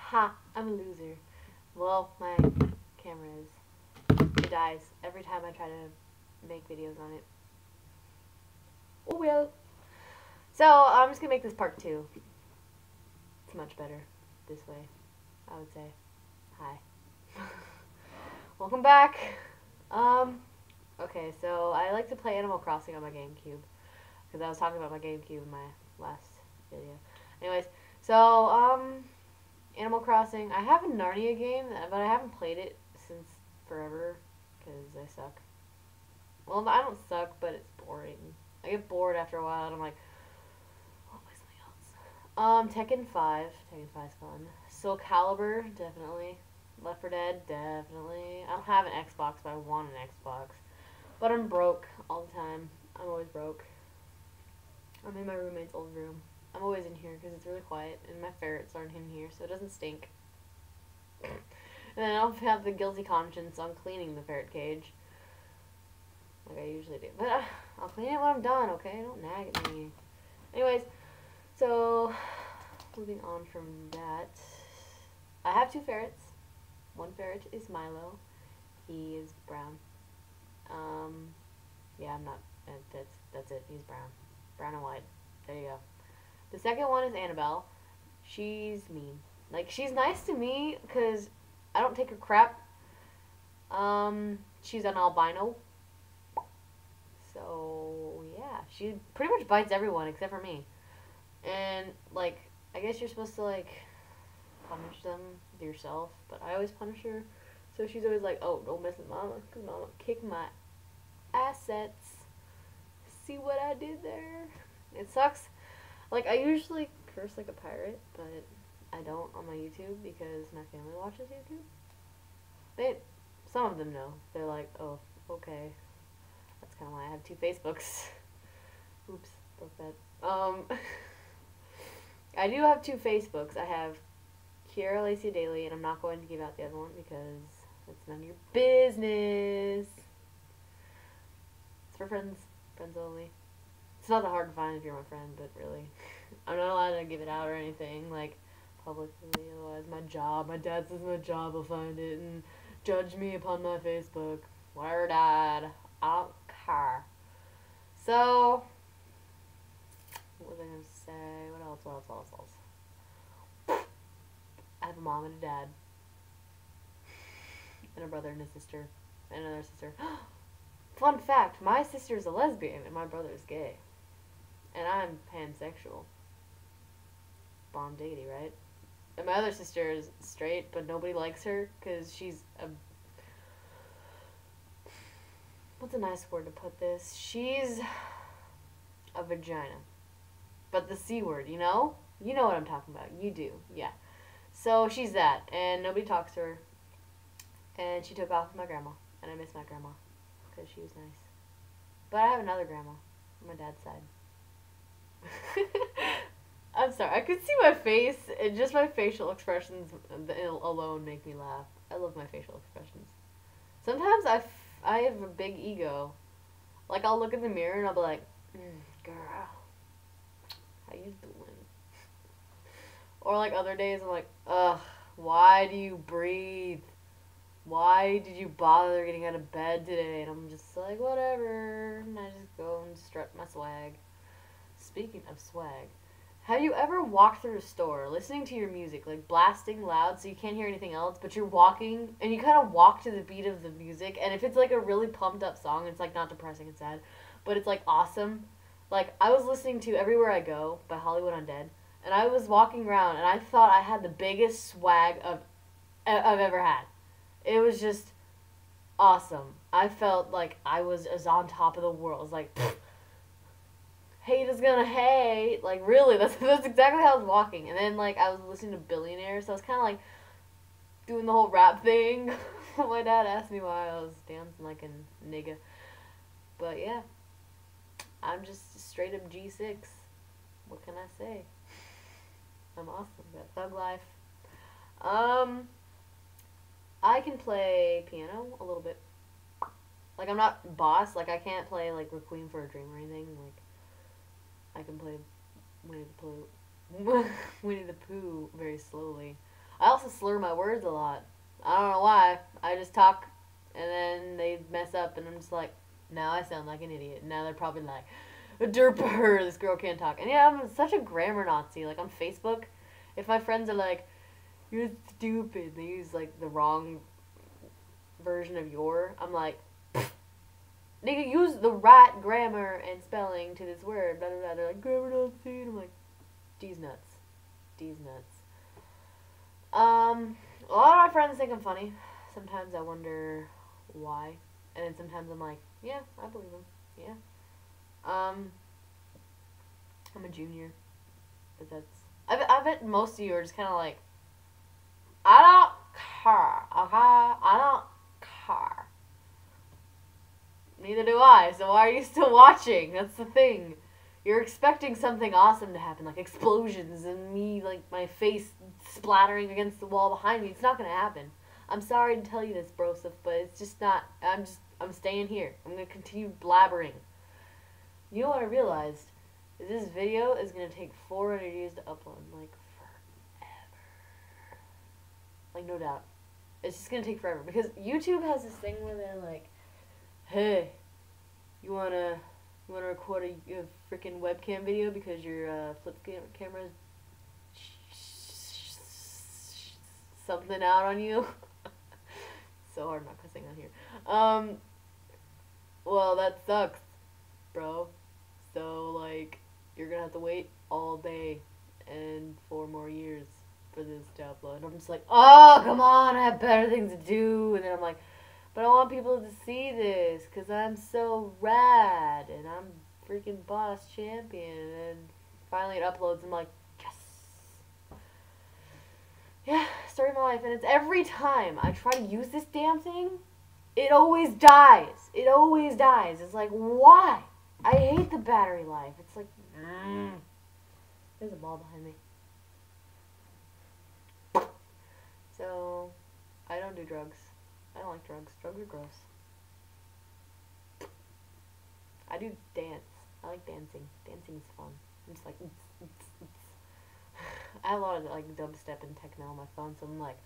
Ha! I'm a loser. Well, my camera is. It dies every time I try to make videos on it. Oh well. So, I'm just gonna make this part 2. It's much better this way, I would say. Hi. Welcome back. Okay, so I like to play Animal Crossing on my GameCube. Because I was talking about my GameCube in my last video. Anyways, so, Animal Crossing. I have a Narnia game, but I haven't played it since forever. Because I suck. Well, I don't suck, but it's boring. I get bored after a while, and I'm like, oh, play something else. Tekken 5. Tekken 5 is fun. Soul Calibur, definitely. Left 4 Dead, definitely. I don't have an Xbox, but I want an Xbox. But I'm broke all the time. I'm always broke. I'm in my roommate's old room. I'm always in here because it's really quiet, and my ferrets aren't in here, so it doesn't stink. And then I don't have the guilty conscience on cleaning the ferret cage, like I usually do. But I'll clean it when I'm done, okay? Don't nag at me. Anyways, so moving on from that, I have 2 ferrets. One ferret is Milo. He is brown. Yeah, I'm not. That's it. He's brown, brown and white. There you go. The second one is Annabelle. She's mean. Like, she's nice to me because I don't take her crap. She's an albino. So, yeah. She pretty much bites everyone except for me. And, like, I guess you're supposed to, like, punish them yourself. But I always punish her. So she's always like, oh, don't mess with Mama. Because Mama kicked my assets. See what I did there? It sucks. Like, I usually curse like a pirate, but I don't on my YouTube because my family watches YouTube. Some of them know. They're like, oh, okay. That's kind of why I have 2 Facebooks. Oops, broke that. I do have 2 Facebooks. I have Kiera Lacey Daily, and I'm not going to give out the other one because it's none of your business. It's for friends. Friends only. It's not that hard to find if you're my friend, but really, I'm not allowed to give it out or anything, like, publicly, otherwise my dad says my job will find it and judge me upon my Facebook. Whatever, Dad. I don't care. So, what was I going to say? What else? I have a mom and a dad. And a brother and a sister. And another sister. Fun fact, my sister's a lesbian and my brother's gay. And I'm pansexual. Bomb diggity, right? And my other sister is straight, but nobody likes her because she's a... What's a nice word to put this? She's a vagina. But the C word, you know? You know what I'm talking about. You do, yeah. So she's that, and nobody talks to her. And she took off with my grandma, and I miss my grandma because she was nice. But I have another grandma on my dad's side. I'm sorry. I could see my face, and just my facial expressions alone make me laugh. I love my facial expressions. Sometimes I have a big ego. Like, I'll look in the mirror and I'll be like, girl, how you doing? Or like other days I'm like, ugh, why do you breathe? Why did you bother getting out of bed today? And I'm just like, whatever. And I just go and strut my swag. Speaking of swag, have you ever walked through a store listening to your music, like blasting loud so you can't hear anything else, but you're walking and you kind of walk to the beat of the music, and if it's like a really pumped up song, it's like not depressing and sad, but it's like awesome. Like, I was listening to Everywhere I Go by Hollywood Undead, and I was walking around and I thought I had the biggest swag I've ever had. It was just awesome. I felt like I was as on top of the world. I was like, pfft, hate is gonna hate. Like, really, that's exactly how I was walking. And then, like, I was listening to Billionaire, so I was kind of like doing the whole rap thing. My dad asked me why I was dancing like a nigga. But yeah, I'm just straight up G6. What can I say? I'm awesome. Got thug life. I can play piano a little bit. Like, I'm not boss. Like, I can't play, like, Requiem for a Dream or anything. Like, I can play Winnie the Pooh very slowly. I also slur my words a lot. I don't know why. I just talk, and then they mess up, and I'm just like, now I sound like an idiot. Now they're probably like, a derper, this girl can't talk. And yeah, I'm such a grammar Nazi. Like on Facebook, if my friends are like, you're stupid, they use like the wrong version of I'm like, nigga, use the right grammar and spelling to this word. Blah, blah, blah. They're like, grammar Nazi. And I'm like, D's nuts. D's nuts. A lot of my friends think I'm funny. Sometimes I wonder why. And then sometimes I'm like, yeah, I believe them. Yeah. I'm a junior. But that's... I bet most of you are just kind of like, I don't care. Okay? I don't care. Neither do I. So why are you still watching? That's the thing. You're expecting something awesome to happen, like explosions and me, like, my face splattering against the wall behind me. It's not gonna happen. I'm sorry to tell you this, brosif, but it's just not. I'm staying here. I'm gonna continue blabbering. You know what I realized? Is this video is gonna take 400 years to upload. Like, forever. Like, no doubt. It's just gonna take forever. Because YouTube has this thing where they're like, hey, you wanna record a freaking webcam video because your flip camera's something out on you? So hard not cussing on here. Well, that sucks, bro. So, like, you're gonna have to wait all day and 4 more years for this to upload. And I'm just like, oh, come on, I have better things to do. And then I'm like, but I want people to see this because I'm so rad and I'm freaking boss champion. And finally it uploads and I'm like, yes. Yeah, story of my life. And it's every time I try to use this damn thing, it always dies. It always dies. It's like, why? I hate the battery life. It's like, there's a ball behind me. So, I don't do drugs. I don't like drugs. Drugs are gross. I do dance. I like dancing. Dancing is fun. I'm just like, I have a lot of like dubstep and techno on my phone, so I'm like,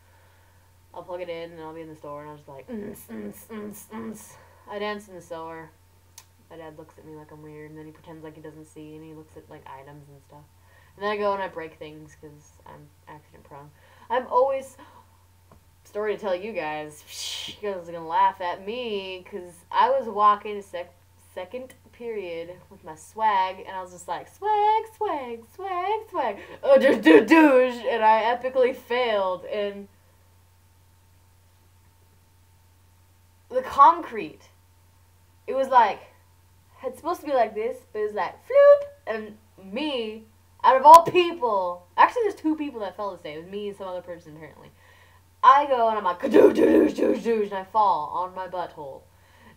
I'll plug it in and I'll be in the store and I'll just like, I dance in the store. My dad looks at me like I'm weird, and then he pretends like he doesn't see, and he looks at like items and stuff. And then I go and I break things because I'm accident prone. I'm always... Story to tell you guys. You guys are gonna laugh at me because I was walking a second period with my swag, and I was just like, swag, swag, swag, swag, oh, douche, and I epically failed, and the concrete, it was like, it's supposed to be like this, but it was like, floop, and me, out of all people, actually there's 2 people that fell this day, it was me and some other person apparently. I go and I'm like, and I fall on my butthole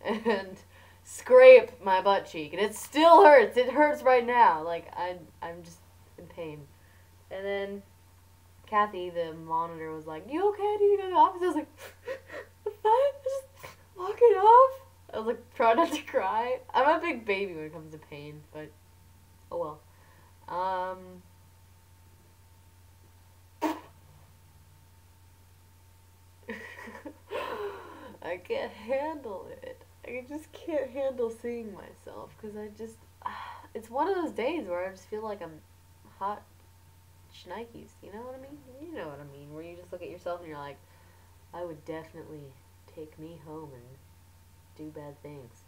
and scrape my butt cheek, and it still hurts. It hurts right now. Like, I'm just in pain. And then Kathy, the monitor, was like, you okay? Do you go to the office? I was like, I'm fine. Just walk it off. I was like, trying not to cry. I'm a big baby when it comes to pain, but oh well. I can't handle it. I just can't handle seeing myself because I just... it's one of those days where I just feel like I'm hot shnikes. You know what I mean? You know what I mean. Where you just look at yourself and you're like, I would definitely take me home and do bad things.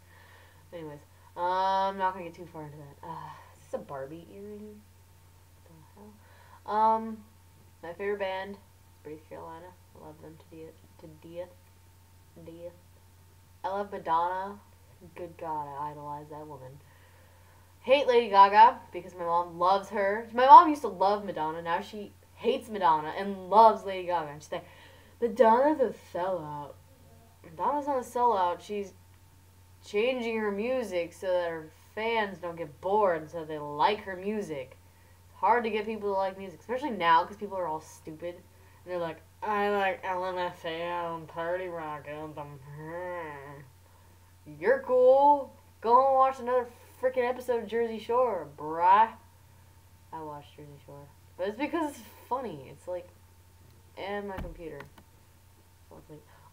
Anyways, I'm not going to get too far into that. Is this a Barbie earring? What the hell? My favorite band is British Carolina. I love them to death. I love Madonna. Good God, I idolize that woman. Hate Lady Gaga because my mom loves her. My mom used to love Madonna. Now she hates Madonna and loves Lady Gaga. And she's like, Madonna's a sellout. Madonna's not a sellout. She's changing her music so that her fans don't get bored, so they like her music. It's hard to get people to like music, especially now because people are all stupid. And they're like, I like LMFAO Party Rock Anthem. You're cool. Go home and watch another freaking episode of Jersey Shore, bruh. I watched Jersey Shore. But it's because it's funny. It's like, and my computer.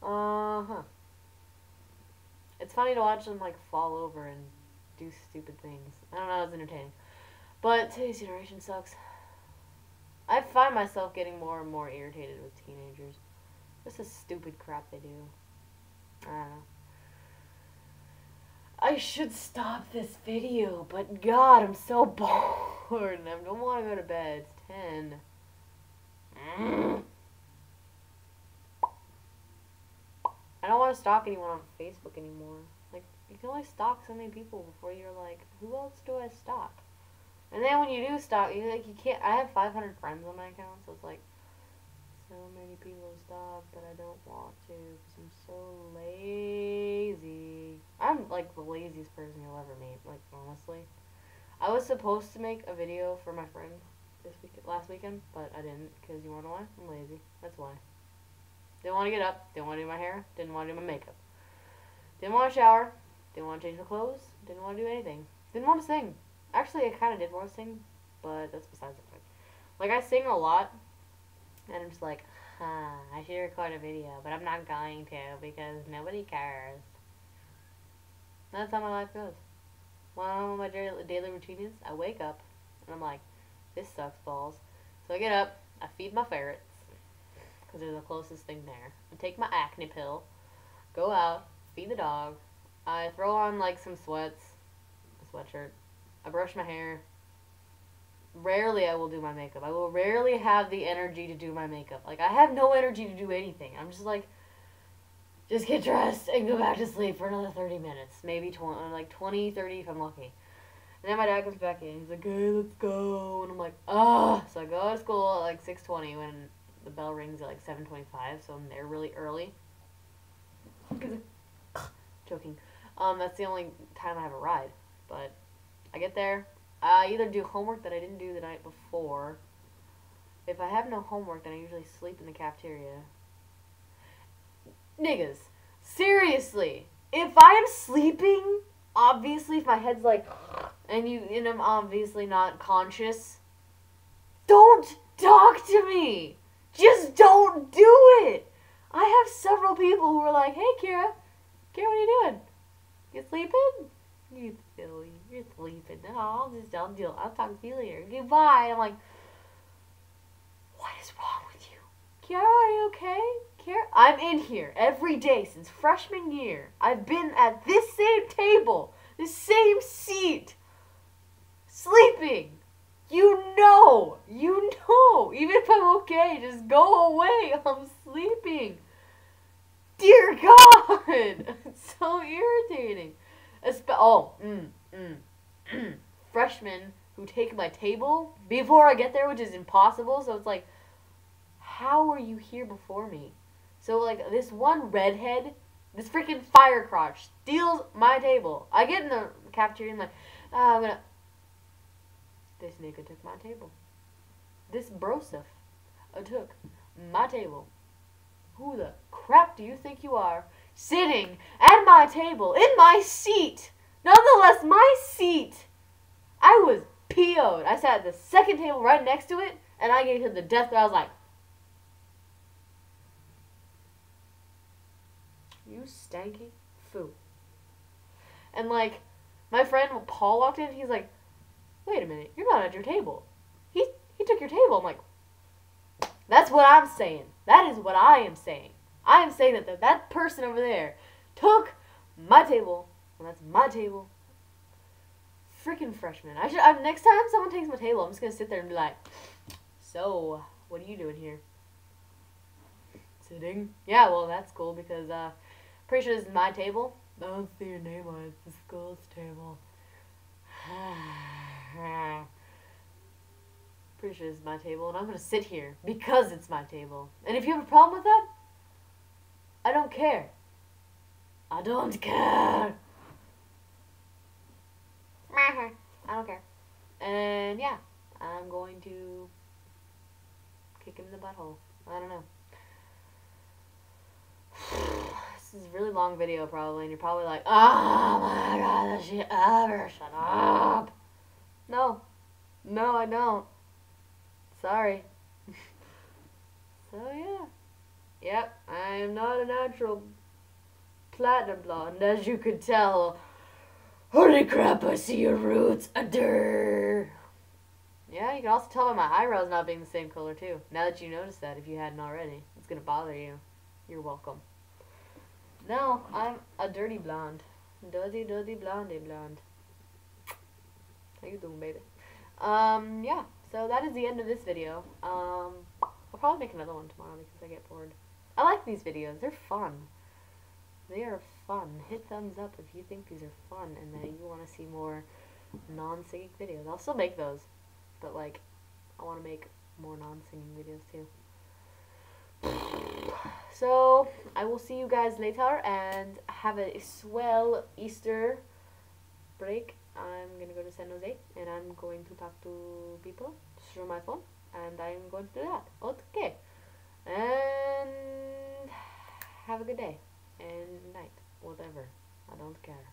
Uh-huh. It's funny to watch them, like, fall over and do stupid things. I don't know, it's entertaining. But today's generation sucks. I find myself getting more and more irritated with teenagers. This is stupid crap they do. I don't know. I should stop this video, but God, I'm so bored and I don't want to go to bed. It's 10. I don't want to stalk anyone on Facebook anymore. Like, you can only stalk so many people before you're like, who else do I stalk? And then when you do stalk, you can't. I have 500 friends on my account, so it's like so many people to stalk, but I don't want to because I'm so lazy. I'm like the laziest person you'll ever meet. Like, honestly, I was supposed to make a video for my friend last weekend, but I didn't because you wanna know why? I'm lazy. That's why. Didn't want to get up. Didn't want to do my hair. Didn't want to do my makeup. Didn't want to shower. Didn't want to change my clothes. Didn't want to do anything. Didn't want to sing. Actually, I kind of did want to sing, but that's besides the point. Like, I sing a lot, and I'm just like, I should record a video, but I'm not going to because nobody cares. That's how my life goes. One of my daily routine is, I wake up, and I'm like, this sucks balls. So I get up, I feed my ferrets, because they're the closest thing there. I take my acne pill, go out, feed the dog, I throw on, like, some sweats, a sweatshirt, I brush my hair. Rarely I will do my makeup. I will rarely have the energy to do my makeup. Like, I have no energy to do anything. I'm just like, just get dressed and go back to sleep for another 30 minutes. Maybe 20, 30 if I'm lucky. And then my dad comes back in. He's like, hey, let's go. And I'm like, ah. So I go to school at like 6:20 when the bell rings at like 7:25. So I'm there really early. Joking. That's the only time I have a ride. But I get there. I either do homework that I didn't do the night before. If I have no homework, then I usually sleep in the cafeteria. Niggas, seriously, if I am sleeping, obviously if my head's like, and I'm obviously not conscious, don't talk to me. Just don't do it. I have several people who are like, hey, Kira, what are you doing? You sleeping? You silly. You're sleeping. No, I'll talk to you later. Goodbye. I'm like, what is wrong with you? Kiara, are you okay? Kiara? I'm in here every day since freshman year. I've been at this same table, this same seat, sleeping. You know. Even if I'm okay, just go away. I'm sleeping. Dear God. It's so irritating. Freshmen who take my table before I get there, which is impossible. So it's like, how were you here before me? So like this one redhead, this freaking fire crotch steals my table. I get in the cafeteria and I'm like, this nigga took my table. This brosif took my table. Who the crap do you think you are? Sitting at my table, in my seat. Nonetheless, my seat. I was PO'd. I sat at the second table right next to it, and I gave him the death threat. I was like, you stanky foo. And like, my friend Paul walked in, he's like, wait a minute, you're not at your table. He took your table. I'm like, that's what I'm saying. That is what I am saying. I am saying that person over there took my table, and that's my table. Freaking freshman. Next time someone takes my table, I'm just gonna sit there and be like, so, what are you doing here? Sitting? Yeah, well, that's cool because, pretty sure this is my table. Don't see your name on it. It's the school's table. Pretty sure this is my table, and I'm gonna sit here because it's my table. And if you have a problem with that, I don't care. I don't care. I don't care. And yeah, I'm going to kick him in the butthole. I don't know. This is a really long video probably, and you're probably like, oh my god, does she ever shut up? No, I don't. Sorry. So yeah. Yep, I am not a natural platinum blonde, as you could tell. Holy crap, I see your roots. Adder. Yeah, you can also tell by my eyebrows not being the same color, too. Now that you notice that, if you hadn't already, it's gonna bother you. You're welcome. No, I'm a dirty blonde. Dirty, dirty blondie blonde. How you doing, baby? Yeah, so that is the end of this video. I'll probably make another one tomorrow because I get bored. I like these videos. They're fun. They are fun. Hit thumbs up if you think these are fun and that you want to see more non-singing videos. I'll still make those, but like, I want to make more non-singing videos too. So, I will see you guys later and have a swell Easter break. I'm gonna go to San Jose and I'm going to talk to people through my phone, and I'm going to do that. Okay. And have a good day and night, whatever. I don't care.